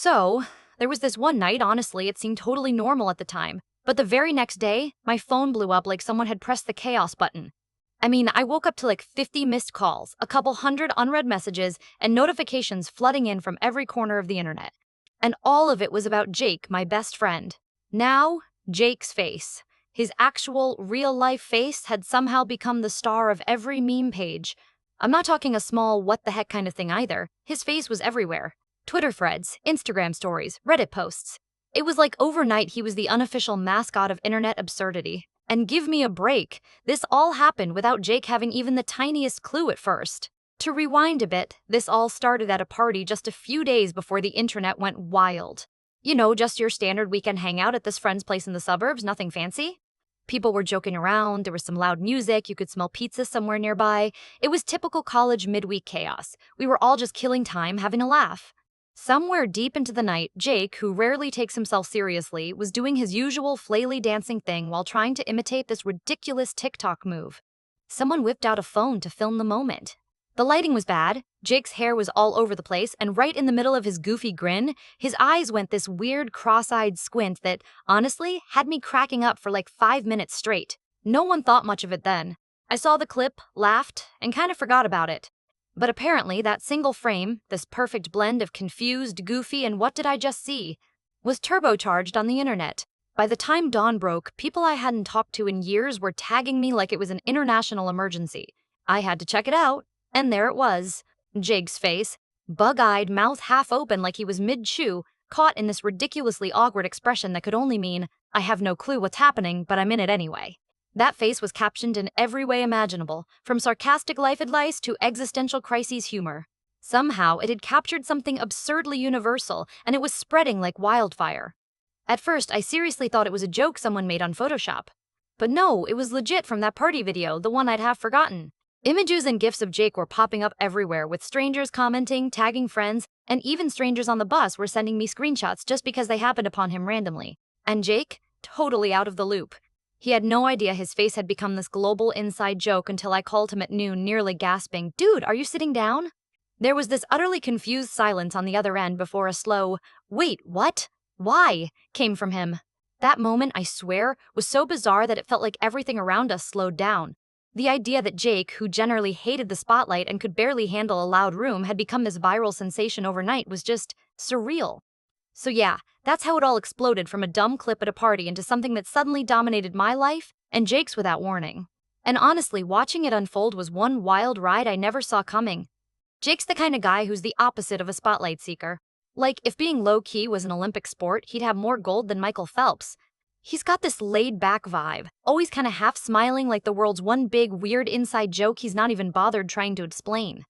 So, there was this one night, honestly, it seemed totally normal at the time. But the very next day, my phone blew up like someone had pressed the chaos button. I mean, I woke up to like 50 missed calls, a couple hundred unread messages, and notifications flooding in from every corner of the internet. And all of it was about Jake, my best friend. Now, Jake's face. His actual, real life face had somehow become the star of every meme page. I'm not talking a small what the heck kind of thing either. His face was everywhere. Twitter threads, Instagram stories, Reddit posts. It was like overnight he was the unofficial mascot of internet absurdity. And give me a break, this all happened without Jake having even the tiniest clue at first. To rewind a bit, this all started at a party just a few days before the internet went wild. You know, just your standard weekend hangout at this friend's place in the suburbs, nothing fancy. People were joking around, there was some loud music, you could smell pizza somewhere nearby. It was typical college midweek chaos. We were all just killing time, having a laugh. Somewhere deep into the night, Jake, who rarely takes himself seriously, was doing his usual flaily dancing thing while trying to imitate this ridiculous TikTok move. Someone whipped out a phone to film the moment. The lighting was bad, Jake's hair was all over the place, and right in the middle of his goofy grin, his eyes went this weird cross-eyed squint that, honestly, had me cracking up for like 5 minutes straight. No one thought much of it then. I saw the clip, laughed, and kind of forgot about it. But apparently that single frame, this perfect blend of confused, goofy, and what did I just see, was turbocharged on the internet. By the time dawn broke, people I hadn't talked to in years were tagging me like it was an international emergency. I had to check it out, and there it was. Jake's face, bug-eyed, mouth half open like he was mid-chew, caught in this ridiculously awkward expression that could only mean, I have no clue what's happening, but I'm in it anyway. That face was captioned in every way imaginable, from sarcastic life advice to existential crises humor. Somehow, it had captured something absurdly universal, and it was spreading like wildfire. At first, I seriously thought it was a joke someone made on Photoshop. But no, it was legit from that party video, the one I'd half forgotten. Images and GIFs of Jake were popping up everywhere, with strangers commenting, tagging friends, and even strangers on the bus were sending me screenshots just because they happened upon him randomly. And Jake? Totally out of the loop. He had no idea his face had become this global inside joke until I called him at noon, nearly gasping, "Dude, are you sitting down?" There was this utterly confused silence on the other end before a slow, "Wait, what? Why?" came from him. That moment, I swear, was so bizarre that it felt like everything around us slowed down. The idea that Jake, who generally hated the spotlight and could barely handle a loud room, had become this viral sensation overnight was just surreal. So yeah, that's how it all exploded from a dumb clip at a party into something that suddenly dominated my life and Jake's without warning. And honestly, watching it unfold was one wild ride I never saw coming. Jake's the kind of guy who's the opposite of a spotlight seeker. Like, if being low-key was an Olympic sport, he'd have more gold than Michael Phelps. He's got this laid-back vibe, always kind of half-smiling like the world's one big weird inside joke he's not even bothered trying to explain.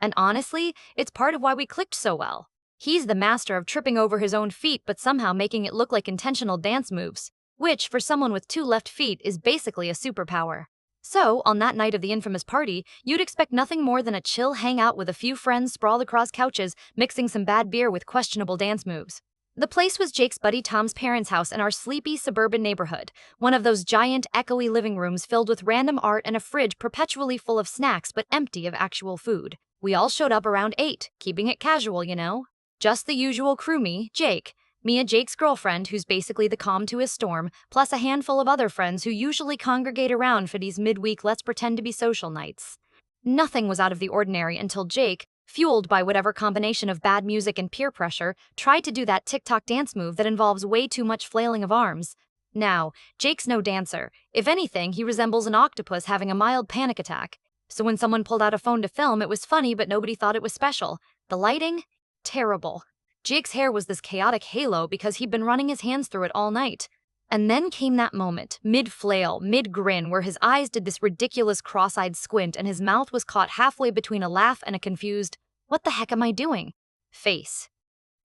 And honestly, it's part of why we clicked so well. He's the master of tripping over his own feet but somehow making it look like intentional dance moves, which, for someone with 2 left feet, is basically a superpower. So, on that night of the infamous party, you'd expect nothing more than a chill hangout with a few friends sprawled across couches, mixing some bad beer with questionable dance moves. The place was Jake's buddy Tom's parents' house in our sleepy suburban neighborhood, one of those giant, echoey living rooms filled with random art and a fridge perpetually full of snacks but empty of actual food. We all showed up around 8, keeping it casual, you know. Just the usual crew: me, Jake, Mia, Jake's girlfriend, who's basically the calm to his storm, plus a handful of other friends who usually congregate around for these midweek let's pretend to be social nights. Nothing was out of the ordinary until Jake, fueled by whatever combination of bad music and peer pressure, tried to do that TikTok dance move that involves way too much flailing of arms. Now, Jake's no dancer. If anything, he resembles an octopus having a mild panic attack. So when someone pulled out a phone to film, it was funny, but nobody thought it was special. The lighting? Terrible. Jake's hair was this chaotic halo because he'd been running his hands through it all night. And then came that moment, mid-flail, mid-grin, where his eyes did this ridiculous cross-eyed squint and his mouth was caught halfway between a laugh and a confused, "What the heck am I doing?" face.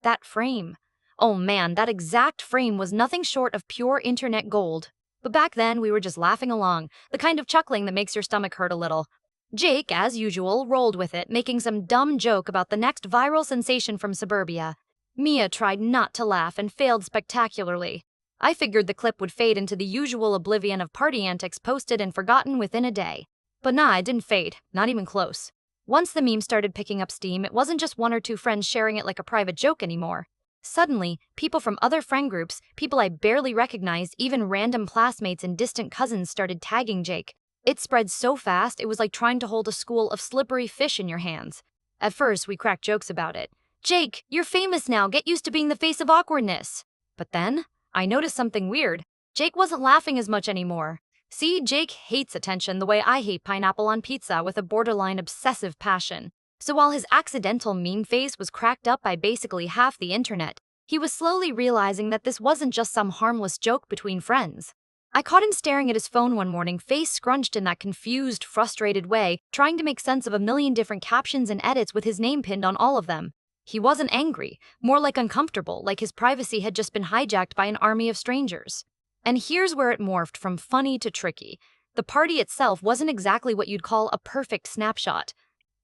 That frame. Oh man, that exact frame was nothing short of pure internet gold. But back then, we were just laughing along, the kind of chuckling that makes your stomach hurt a little. Jake, as usual, rolled with it, making some dumb joke about the next viral sensation from suburbia. Mia tried not to laugh and failed spectacularly. I figured the clip would fade into the usual oblivion of party antics posted and forgotten within a day. But nah, it didn't fade, not even close. Once the meme started picking up steam, it wasn't just 1 or 2 friends sharing it like a private joke anymore. Suddenly, people from other friend groups, people I barely recognized, even random classmates and distant cousins started tagging Jake. It spread so fast, it was like trying to hold a school of slippery fish in your hands. At first, we cracked jokes about it. Jake, you're famous now, get used to being the face of awkwardness. But then, I noticed something weird. Jake wasn't laughing as much anymore. See, Jake hates attention the way I hate pineapple on pizza with a borderline obsessive passion. So while his accidental meme face was cracked up by basically half the internet, he was slowly realizing that this wasn't just some harmless joke between friends. I caught him staring at his phone one morning, face scrunched in that confused, frustrated way, trying to make sense of a million different captions and edits with his name pinned on all of them. He wasn't angry, more like uncomfortable, like his privacy had just been hijacked by an army of strangers. And here's where it morphed from funny to tricky. The party itself wasn't exactly what you'd call a perfect snapshot.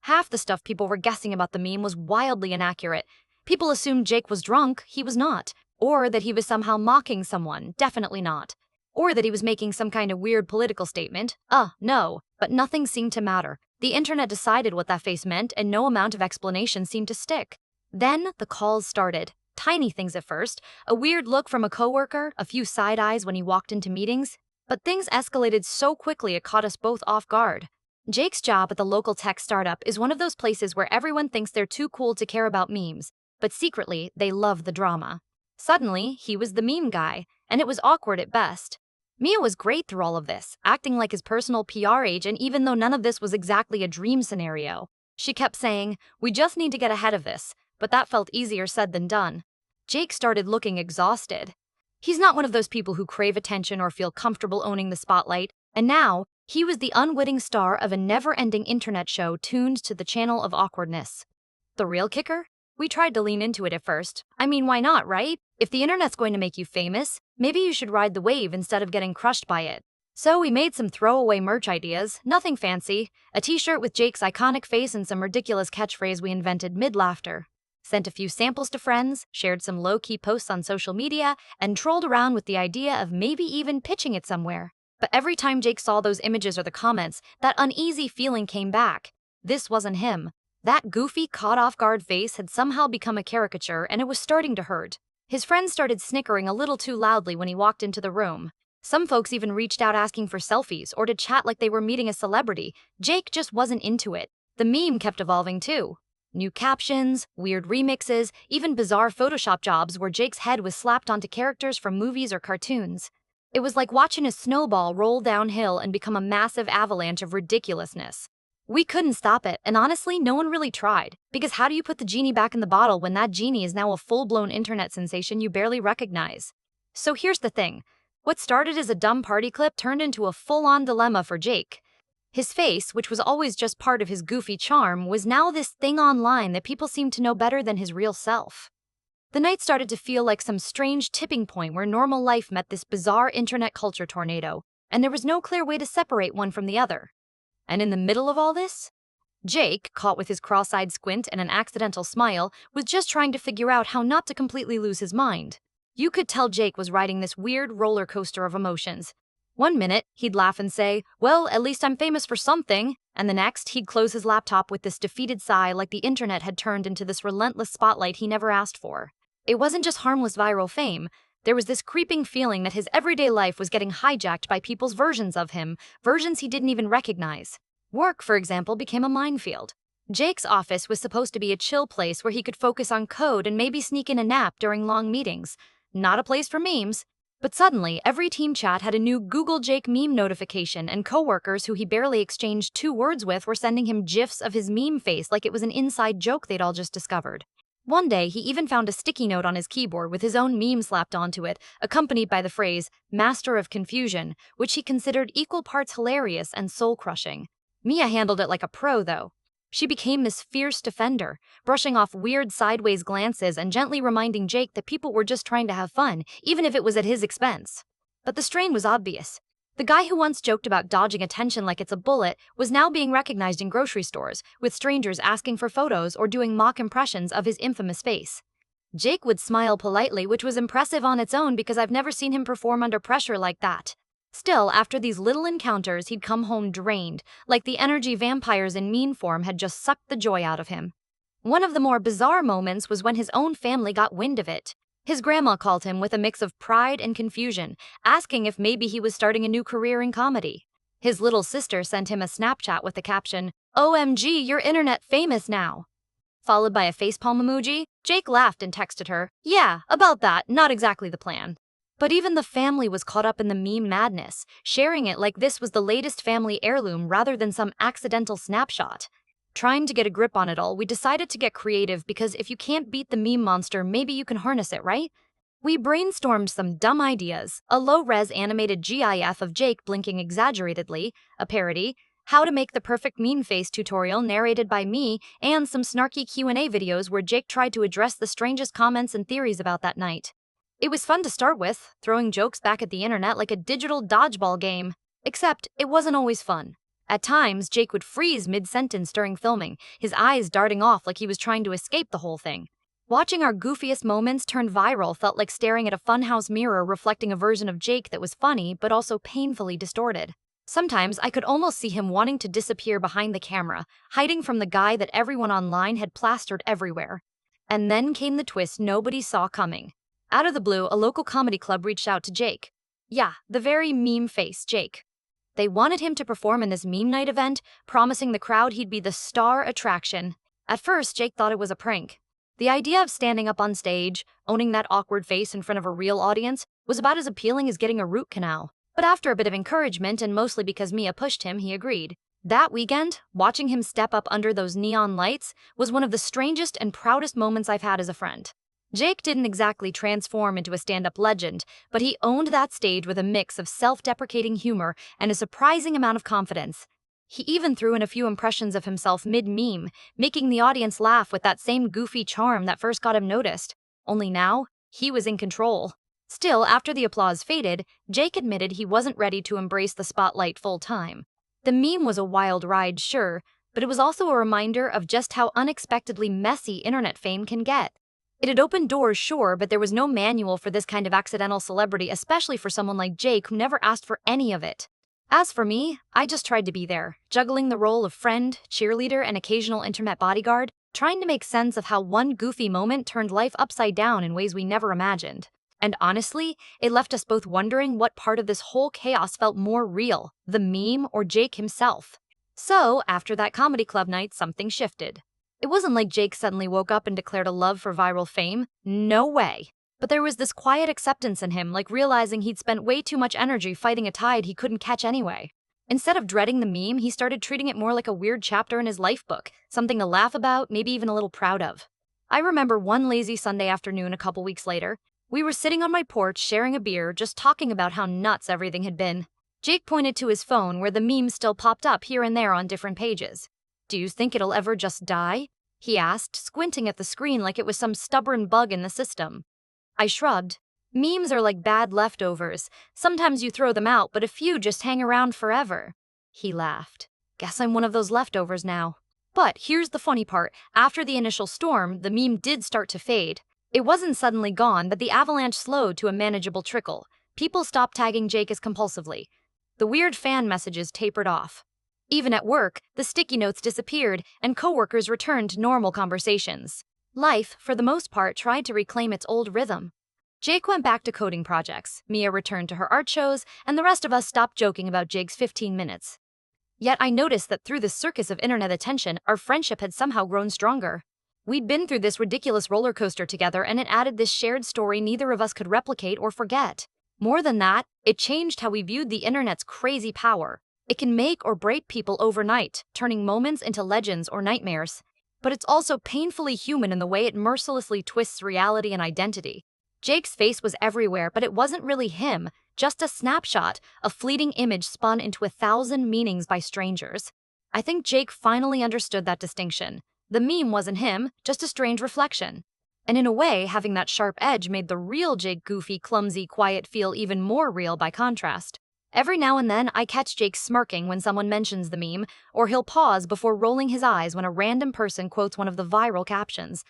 Half the stuff people were guessing about the meme was wildly inaccurate. People assumed Jake was drunk, he was not. Or that he was somehow mocking someone, definitely not. Or that he was making some kind of weird political statement, no. But nothing seemed to matter. The internet decided what that face meant, and no amount of explanation seemed to stick. Then the calls started. Tiny things at first, a weird look from a coworker, a few side eyes when he walked into meetings. But things escalated so quickly it caught us both off guard. Jake's job at the local tech startup is one of those places where everyone thinks they're too cool to care about memes, but secretly, they love the drama. Suddenly, he was the meme guy, and it was awkward at best. Mia was great through all of this, acting like his personal PR agent even though none of this was exactly a dream scenario. She kept saying, "We just need to get ahead of this," but that felt easier said than done. Jake started looking exhausted. He's not one of those people who crave attention or feel comfortable owning the spotlight, and now, he was the unwitting star of a never-ending internet show tuned to the channel of awkwardness. The real kicker? We tried to lean into it at first. I mean, why not, right? If the internet's going to make you famous, maybe you should ride the wave instead of getting crushed by it. So we made some throwaway merch ideas, nothing fancy, a t-shirt with Jake's iconic face and some ridiculous catchphrase we invented mid-laughter. Sent a few samples to friends, shared some low-key posts on social media, and trolled around with the idea of maybe even pitching it somewhere. But every time Jake saw those images or the comments, that uneasy feeling came back. This wasn't him. That goofy, caught-off-guard face had somehow become a caricature, and it was starting to hurt. His friends started snickering a little too loudly when he walked into the room. Some folks even reached out asking for selfies or to chat like they were meeting a celebrity. Jake just wasn't into it. The meme kept evolving too. New captions, weird remixes, even bizarre Photoshop jobs where Jake's head was slapped onto characters from movies or cartoons. It was like watching a snowball roll downhill and become a massive avalanche of ridiculousness. We couldn't stop it, and honestly, no one really tried. Because how do you put the genie back in the bottle when that genie is now a full-blown internet sensation you barely recognize? So here's the thing. What started as a dumb party clip turned into a full-on dilemma for Jake. His face, which was always just part of his goofy charm, was now this thing online that people seemed to know better than his real self. The night started to feel like some strange tipping point where normal life met this bizarre internet culture tornado, and there was no clear way to separate one from the other. And in the middle of all this, Jake, caught with his cross-eyed squint and an accidental smile, was just trying to figure out how not to completely lose his mind. You could tell Jake was riding this weird roller coaster of emotions. One minute, he'd laugh and say, "Well, at least I'm famous for something," and the next, he'd close his laptop with this defeated sigh like the internet had turned into this relentless spotlight he never asked for. It wasn't just harmless viral fame. There was this creeping feeling that his everyday life was getting hijacked by people's versions of him, versions he didn't even recognize. Work, for example, became a minefield. Jake's office was supposed to be a chill place where he could focus on code and maybe sneak in a nap during long meetings. Not a place for memes. But suddenly, every team chat had a new Google Jake meme notification, and coworkers who he barely exchanged 2 words with were sending him gifs of his meme face like it was an inside joke they'd all just discovered. One day, he even found a sticky note on his keyboard with his own meme slapped onto it, accompanied by the phrase, "Master of Confusion," which he considered equal parts hilarious and soul-crushing. Mia handled it like a pro, though. She became this fierce defender, brushing off weird sideways glances and gently reminding Jake that people were just trying to have fun, even if it was at his expense. But the strain was obvious. The guy who once joked about dodging attention like it's a bullet was now being recognized in grocery stores, with strangers asking for photos or doing mock impressions of his infamous face. Jake would smile politely, which was impressive on its own because I've never seen him perform under pressure like that. Still, after these little encounters, he'd come home drained, like the energy vampires in meme form had just sucked the joy out of him. One of the more bizarre moments was when his own family got wind of it. His grandma called him with a mix of pride and confusion, asking if maybe he was starting a new career in comedy. His little sister sent him a Snapchat with the caption, "OMG, you're internet famous now," followed by a facepalm emoji. Jake laughed and texted her, "Yeah, about that, not exactly the plan." But even the family was caught up in the meme madness, sharing it like this was the latest family heirloom rather than some accidental snapshot. Trying to get a grip on it all, we decided to get creative because if you can't beat the meme monster, maybe you can harness it, right? We brainstormed some dumb ideas, a low-res animated GIF of Jake blinking exaggeratedly, a parody, how to make the perfect meme face tutorial narrated by me, and some snarky Q&A videos where Jake tried to address the strangest comments and theories about that night. It was fun to start with, throwing jokes back at the internet like a digital dodgeball game. Except, it wasn't always fun. At times, Jake would freeze mid-sentence during filming, his eyes darting off like he was trying to escape the whole thing. Watching our goofiest moments turn viral felt like staring at a funhouse mirror reflecting a version of Jake that was funny but also painfully distorted. Sometimes I could almost see him wanting to disappear behind the camera, hiding from the guy that everyone online had plastered everywhere. And then came the twist nobody saw coming. Out of the blue, a local comedy club reached out to Jake. Yeah, the very meme face Jake. They wanted him to perform in this meme night event, promising the crowd he'd be the star attraction. At first, Jake thought it was a prank. The idea of standing up on stage, owning that awkward face in front of a real audience, was about as appealing as getting a root canal. But after a bit of encouragement, and mostly because Mia pushed him, he agreed. That weekend, watching him step up under those neon lights was one of the strangest and proudest moments I've had as a friend. Jake didn't exactly transform into a stand-up legend, but he owned that stage with a mix of self-deprecating humor and a surprising amount of confidence. He even threw in a few impressions of himself mid-meme, making the audience laugh with that same goofy charm that first got him noticed. Only now, he was in control. Still, after the applause faded, Jake admitted he wasn't ready to embrace the spotlight full-time. The meme was a wild ride, sure, but it was also a reminder of just how unexpectedly messy internet fame can get. It had opened doors, sure, but there was no manual for this kind of accidental celebrity, especially for someone like Jake who never asked for any of it. As for me, I just tried to be there, juggling the role of friend, cheerleader, and occasional internet bodyguard, trying to make sense of how one goofy moment turned life upside down in ways we never imagined. And honestly, it left us both wondering what part of this whole chaos felt more real, the meme or Jake himself. So, after that comedy club night, something shifted. It wasn't like Jake suddenly woke up and declared a love for viral fame. No way. But there was this quiet acceptance in him, like realizing he'd spent way too much energy fighting a tide he couldn't catch anyway. Instead of dreading the meme, he started treating it more like a weird chapter in his life book, something to laugh about, maybe even a little proud of. I remember one lazy Sunday afternoon a couple weeks later. We were sitting on my porch sharing a beer, just talking about how nuts everything had been. Jake pointed to his phone where the meme still popped up here and there on different pages. "Do you think it'll ever just die?" he asked, squinting at the screen like it was some stubborn bug in the system. I shrugged. Memes are like bad leftovers. Sometimes you throw them out, but a few just hang around forever. He laughed. Guess I'm one of those leftovers now. But here's the funny part. After the initial storm, the meme did start to fade. It wasn't suddenly gone, but the avalanche slowed to a manageable trickle. People stopped tagging Jake as compulsively. The weird fan messages tapered off. Even at work, the sticky notes disappeared, and coworkers returned to normal conversations. Life, for the most part, tried to reclaim its old rhythm. Jake went back to coding projects, Mia returned to her art shows, and the rest of us stopped joking about Jake's 15 minutes. Yet I noticed that through this circus of internet attention, our friendship had somehow grown stronger. We'd been through this ridiculous roller coaster together, and it added this shared story neither of us could replicate or forget. More than that, it changed how we viewed the internet's crazy power. It can make or break people overnight, turning moments into legends or nightmares. But it's also painfully human in the way it mercilessly twists reality and identity. Jake's face was everywhere, but it wasn't really him, just a snapshot, a fleeting image spun into 1,000 meanings by strangers. I think Jake finally understood that distinction. The meme wasn't him, just a strange reflection. And in a way, having that sharp edge made the real Jake goofy, clumsy, quiet feel even more real by contrast. Every now and then, I catch Jake smirking when someone mentions the meme, or he'll pause before rolling his eyes when a random person quotes one of the viral captions.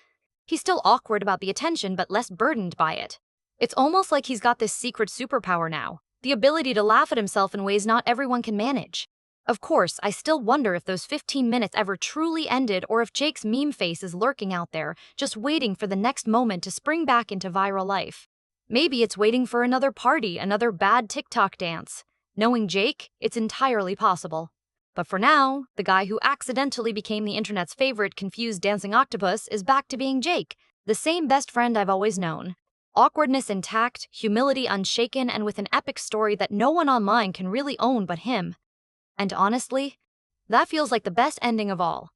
He's still awkward about the attention, but less burdened by it. It's almost like he's got this secret superpower now, the ability to laugh at himself in ways not everyone can manage. Of course, I still wonder if those 15 minutes ever truly ended or if Jake's meme face is lurking out there, just waiting for the next moment to spring back into viral life. Maybe it's waiting for another party, another bad TikTok dance. Knowing Jake, it's entirely possible. But for now, the guy who accidentally became the internet's favorite confused dancing octopus is back to being Jake, the same best friend I've always known. Awkwardness intact, humility unshaken, and with an epic story that no one online can really own but him. And honestly, that feels like the best ending of all.